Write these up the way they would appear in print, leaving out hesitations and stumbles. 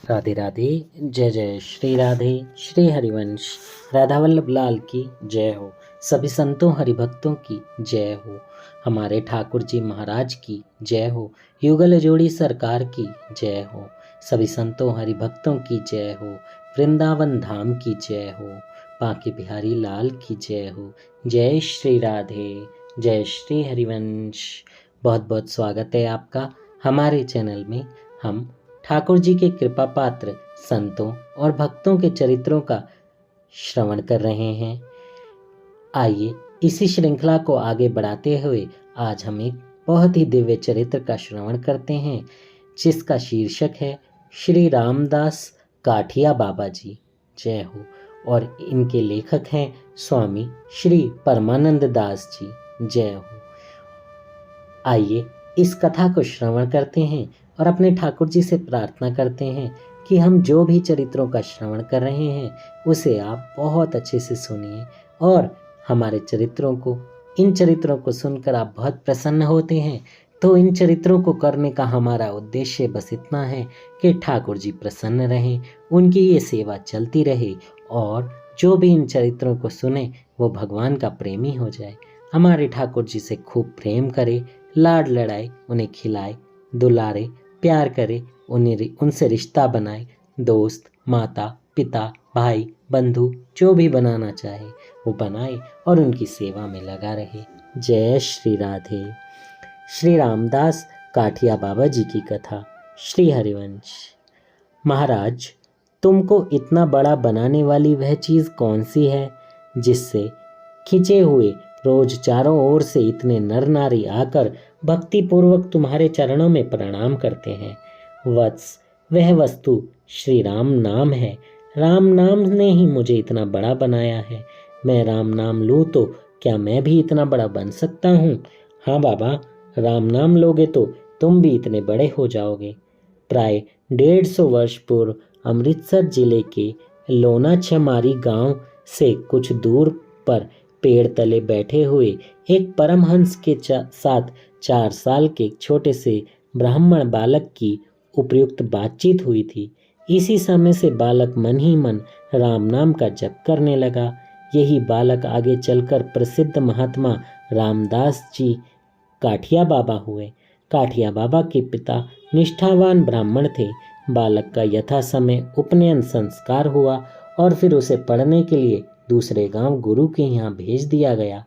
राधे राधे। जय जय श्री राधे। श्री हरिवंश राधा वल्लभ लाल की जय हो। सभी संतों हरिभक्तों की जय हो। हमारे ठाकुर जी महाराज की जय हो। युगल जोड़ी सरकार की जय हो। सभी संतों हरिभक्तों की जय हो। वृंदावन धाम की जय हो। बांके बिहारी लाल की जय हो। जय श्री राधे। जय श्री हरिवंश। बहुत बहुत स्वागत है आपका हमारे चैनल में। हम ठाकुर जी के कृपा पात्र संतों और भक्तों के चरित्रों का श्रवण कर रहे हैं। आइए इसी श्रृंखला को आगे बढ़ाते हुए आज हम एक बहुत ही दिव्य चरित्र का श्रवण करते हैं, जिसका शीर्षक है श्री रामदास काठिया बाबा जी। जय हो। और इनके लेखक हैं स्वामी श्री परमानंद दास जी। जय हो। आइए इस कथा को श्रवण करते हैं और अपने ठाकुर जी से प्रार्थना करते हैं कि हम जो भी चरित्रों का श्रवण कर रहे हैं उसे आप बहुत अच्छे से सुनिए और हमारे इन चरित्रों को सुनकर आप बहुत प्रसन्न होते हैं। तो इन चरित्रों को करने का हमारा उद्देश्य बस इतना है कि ठाकुर जी प्रसन्न रहें, उनकी ये सेवा चलती रहे और जो भी इन चरित्रों को सुने वो भगवान का प्रेमी हो जाए, हमारे ठाकुर जी से खूब प्रेम करे, लाड लड़ाए, उन्हें खिलाए, दुलारे, प्यार करे, उनसे रिश्ता बनाए, दोस्त, माता, पिता, भाई, बंधु जो भी बनाना चाहे वो बनाए और उनकी सेवा में लगा रहे। जय श्री राधे। श्री रामदास काठिया बाबा जी की कथा। श्री हरिवंश। महाराज, तुमको इतना बड़ा बनाने वाली वह चीज़ कौन सी है जिससे खिंचे हुए रोज चारों ओर से इतने नर नारी आकर भक्ति पूर्वक तुम्हारे चरणों में प्रणाम करते हैं? वत्स, वह वस्तु श्री राम नाम है। राम नाम ने ही मुझे इतना बड़ा बनाया है। मैं राम नाम लूँ तो क्या मैं भी इतना बड़ा बन सकता हूँ? हाँ बाबा, राम नाम लोगे तो तुम भी इतने बड़े हो जाओगे। प्राय 150 वर्ष पूर्व अमृतसर जिले के लोना छमारी गांव से कुछ दूर पर पेड़ तले बैठे हुए एक परमहंस के साथ 4 साल के एक छोटे से ब्राह्मण बालक की उपयुक्त बातचीत हुई थी। इसी समय से बालक मन ही मन राम नाम का जप करने लगा। यही बालक आगे चलकर प्रसिद्ध महात्मा रामदास जी काठिया बाबा हुए। काठिया बाबा के पिता निष्ठावान ब्राह्मण थे। बालक का यथा समय उपनयन संस्कार हुआ और फिर उसे पढ़ने के लिए दूसरे गांव गुरु के यहाँ भेज दिया गया।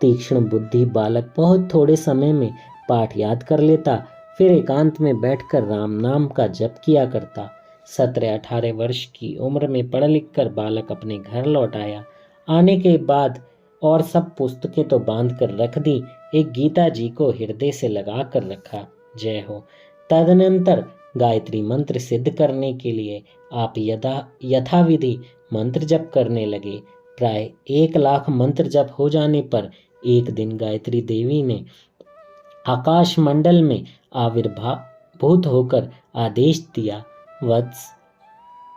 तीक्ष्ण बुद्धि बालक बहुत थोड़े समय में पाठ याद कर लेता, फिर एकांत में बैठकर राम नाम का जप किया करता। 17-18 वर्ष की उम्र में पढ़ लिख कर बालक अपने घर लौट आया। आने के बाद और सब पुस्तकें तो बांध कर रख दी, एक गीता जी को हृदय से लगा कर रखा। जय हो। तदनंतर गायत्री मंत्र सिद्ध करने के लिए आप यथाविधि मंत्र जप करने लगे। प्राय 1 लाख मंत्र जप हो जाने पर एक दिन गायत्री देवी ने आकाश मंडल में आविर्भूत होकर आदेश दिया, वत्स,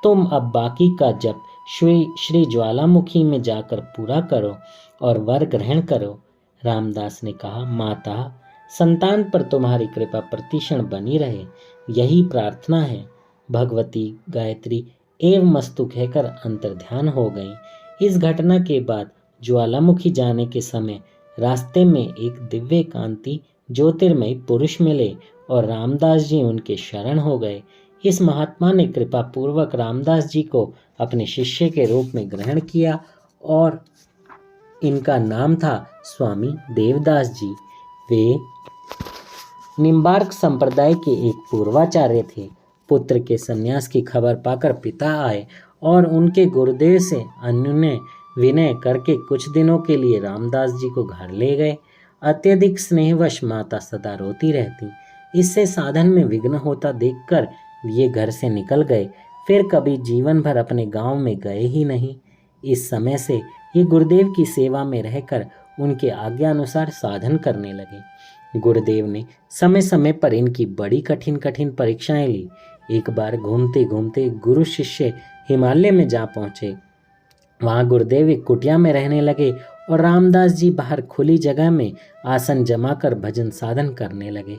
तुम अब बाकी का जप श्री ज्वालामुखी में जाकर पूरा करो और वर ग्रहण करो। रामदास ने कहा, माता, संतान पर तुम्हारी कृपा प्रतिक्षण बनी रहे, यही प्रार्थना है। भगवती गायत्री एवं मस्तु कहकर अंतर्ध्यान हो गई। इस घटना के बाद ज्वालामुखी जाने के समय रास्ते में एक दिव्य कांति ज्योतिर्मय पुरुष मिले और रामदास जी उनके शरण हो गए। इस महात्मा ने कृपा पूर्वक रामदास जी को अपने शिष्य के रूप में ग्रहण किया और इनका नाम था स्वामी देवदास जी। वे निम्बार्क संप्रदाय के एक पूर्वाचार्य थे। पुत्र के संन्यास की खबर पाकर पिता आए और उनके गुरुदेव से अनुनय विनय करके कुछ दिनों के लिए रामदास जी को घर ले गए। अत्यधिक स्नेहवश माता सदा रोती रहती। इससे साधन में विघ्न होता देखकर ये घर से निकल गए, फिर कभी जीवन भर अपने गांव में गए ही नहीं। इस समय से ये गुरुदेव की सेवा में रहकर उनके आज्ञा अनुसार साधन करने लगे। गुरुदेव ने समय समय पर इनकी बड़ी कठिन कठिन परीक्षाएं ली। एक बार घूमते घूमते गुरु शिष्य हिमालय में जा पहुंचे। वहां गुरुदेव एक कुटिया में रहने लगे और रामदास जी बाहर खुली जगह में आसन जमाकर भजन साधन करने लगे।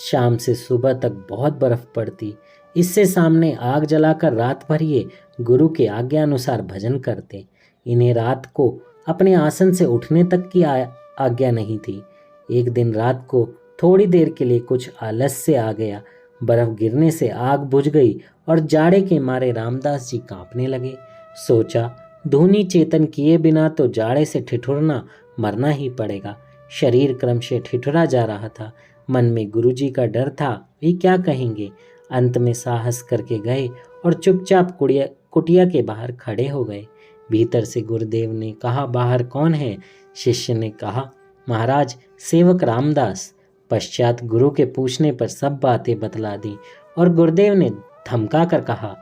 शाम से सुबह तक बहुत बर्फ पड़ती। इससे सामने आग जलाकर रात भर ये गुरु के आज्ञा अनुसार भजन करते। इन्हें रात को अपने आसन से उठने तक की आज्ञा नहीं थी। एक दिन रात को थोड़ी देर के लिए कुछ आलस्य आ गया। बर्फ गिरने से आग बुझ गई और जाड़े के मारे रामदास जी कांपने लगे। सोचा, धूनी चेतन किए बिना तो जाड़े से ठिठुरना मरना ही पड़ेगा। शरीर क्रमशः ठिठुरा जा रहा था। मन में गुरुजी का डर था, वे क्या कहेंगे। अंत में साहस करके गए और चुपचाप कुटिया के बाहर खड़े हो गए। भीतर से गुरुदेव ने कहा, बाहर कौन है? शिष्य ने कहा, महाराज, सेवक रामदास। पश्चात गुरु के पूछने पर सब बातें बतला दी और गुरुदेव ने धमका कर कहा,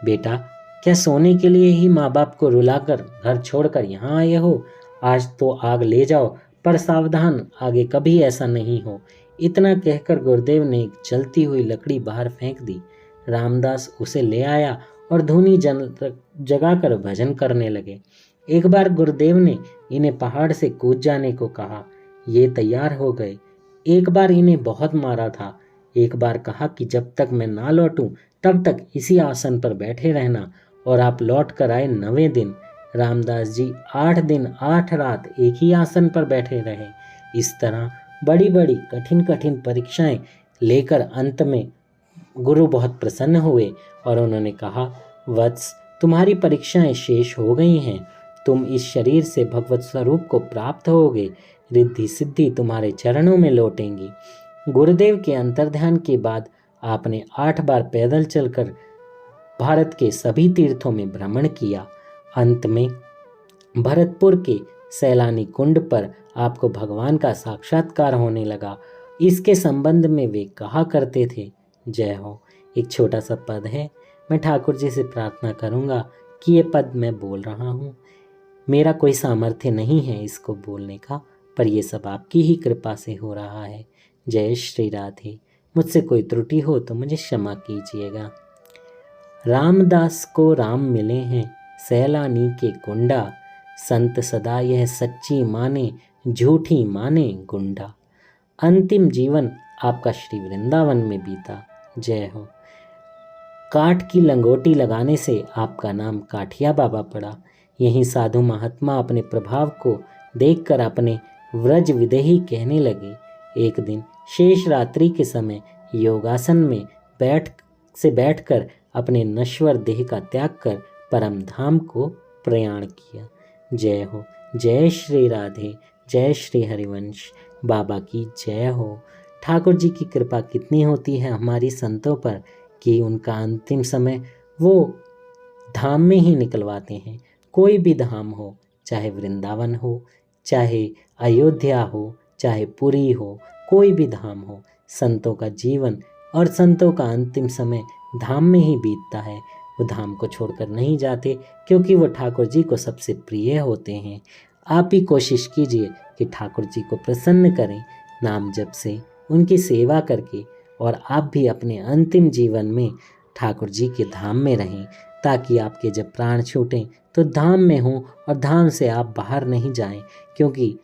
बेटा, क्या सोने के लिए ही माँ बाप को रुलाकर घर छोड़कर यहाँ आए हो? आज तो आग ले जाओ, पर सावधान, आगे कभी ऐसा नहीं हो। इतना कहकर गुरुदेव ने एक जलती हुई लकड़ी बाहर फेंक दी। रामदास उसे ले आया और धुनी जगाकर भजन करने लगे। एक बार गुरुदेव ने इन्हें पहाड़ से कूद जाने को कहा। ये तैयार हो गए। एक बार इन्हें बहुत मारा था। एक बार कहा कि जब तक मैं ना लौटूं तब तक इसी आसन पर बैठे रहना, और आप लौट कर आए 9वें दिन। रामदास जी 8 दिन 8 रात एक ही आसन पर बैठे रहे। इस तरह बड़ी बड़ी कठिन कठिन परीक्षाएं लेकर अंत में गुरु बहुत प्रसन्न हुए और उन्होंने कहा, वत्स, तुम्हारी परीक्षाएं शेष हो गई हैं। तुम इस शरीर से भगवत स्वरूप को प्राप्त होगे। रिद्धि सिद्धि तुम्हारे चरणों में लौटेंगी। गुरुदेव के अंतर्ध्यान के बाद आपने 8 बार पैदल चलकर भारत के सभी तीर्थों में भ्रमण किया। अंत में भरतपुर के सैलानी कुंड पर आपको भगवान का साक्षात्कार होने लगा। इसके संबंध में वे कहा करते थे, जय हो। एक छोटा सा पद है। मैं ठाकुर जी से प्रार्थना करूंगा कि ये पद मैं बोल रहा हूँ, मेरा कोई सामर्थ्य नहीं है इसको बोलने का, पर यह सब आपकी ही कृपा से हो रहा है। जय श्री राधे। मुझसे कोई त्रुटि हो तो मुझे क्षमा कीजिएगा। रामदास को राम मिले हैं सैलानी के कुंडा, संत सदा यह सच्ची माने, झूठी माने गुंडा। अंतिम जीवन आपका श्री वृंदावन में बीता। जय हो। काठ की लंगोटी लगाने से आपका नाम काठिया बाबा पड़ा। यहीं साधु महात्मा अपने प्रभाव को देखकर अपने व्रज विदेही कहने लगे। एक दिन शेष रात्रि के समय योगासन में बैठकर अपने नश्वर देह का त्याग कर परम धाम को प्रयाण किया। जय हो। जय श्री राधे। जय श्री हरिवंश। बाबा की जय हो। ठाकुर जी की कृपा कितनी होती है हमारी संतों पर कि उनका अंतिम समय वो धाम में ही निकलवाते हैं। कोई भी धाम हो, चाहे वृंदावन हो, चाहे अयोध्या हो, चाहे पुरी हो, कोई भी धाम हो, संतों का जीवन और संतों का अंतिम समय धाम में ही बीतता है। वो धाम को छोड़कर नहीं जाते, क्योंकि वो ठाकुर जी को सबसे प्रिय होते हैं। आप भी कोशिश कीजिए कि ठाकुर जी को प्रसन्न करें नाम जप से, उनकी सेवा करके, और आप भी अपने अंतिम जीवन में ठाकुर जी के धाम में रहें, ताकि आपके जब प्राण छूटें तो धाम में हों और धाम से आप बाहर नहीं जाएं। क्योंकि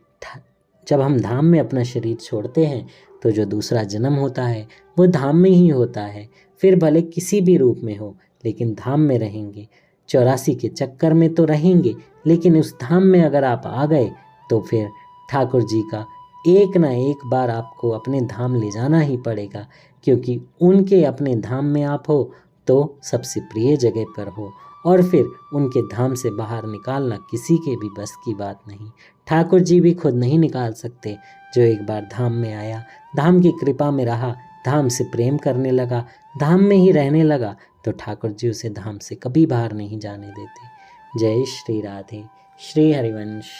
जब हम धाम में अपना शरीर छोड़ते हैं तो जो दूसरा जन्म होता है वो धाम में ही होता है। फिर भले किसी भी रूप में हो, लेकिन धाम में रहेंगे। 84 के चक्कर में तो रहेंगे, लेकिन उस धाम में अगर आप आ गए तो फिर ठाकुर जी का एक ना एक बार आपको अपने धाम ले जाना ही पड़ेगा। क्योंकि उनके अपने धाम में आप हो तो सबसे प्रिय जगह पर हो, और फिर उनके धाम से बाहर निकालना किसी के भी बस की बात नहीं। ठाकुर जी भी खुद नहीं निकाल सकते। जो एक बार धाम में आया, धाम की कृपा में रहा, धाम से प्रेम करने लगा, धाम में ही रहने लगा, तो ठाकुर जी उसे धाम से कभी बाहर नहीं जाने देते। जय श्री राधे। श्री हरिवंश।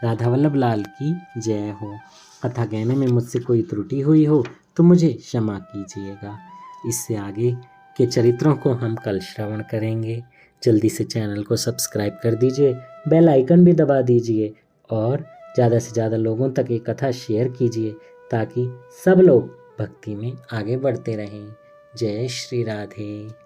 राधा वल्लभ लाल की जय हो। कथा कहने में मुझसे कोई त्रुटि हुई हो तो मुझे क्षमा कीजिएगा। इससे आगे के चरित्रों को हम कल श्रवण करेंगे। जल्दी से चैनल को सब्सक्राइब कर दीजिए, बेल आइकन भी दबा दीजिए, और ज़्यादा से ज़्यादा लोगों तक ये कथा शेयर कीजिए, ताकि सब लोग भक्ति में आगे बढ़ते रहें। जय श्री राधे।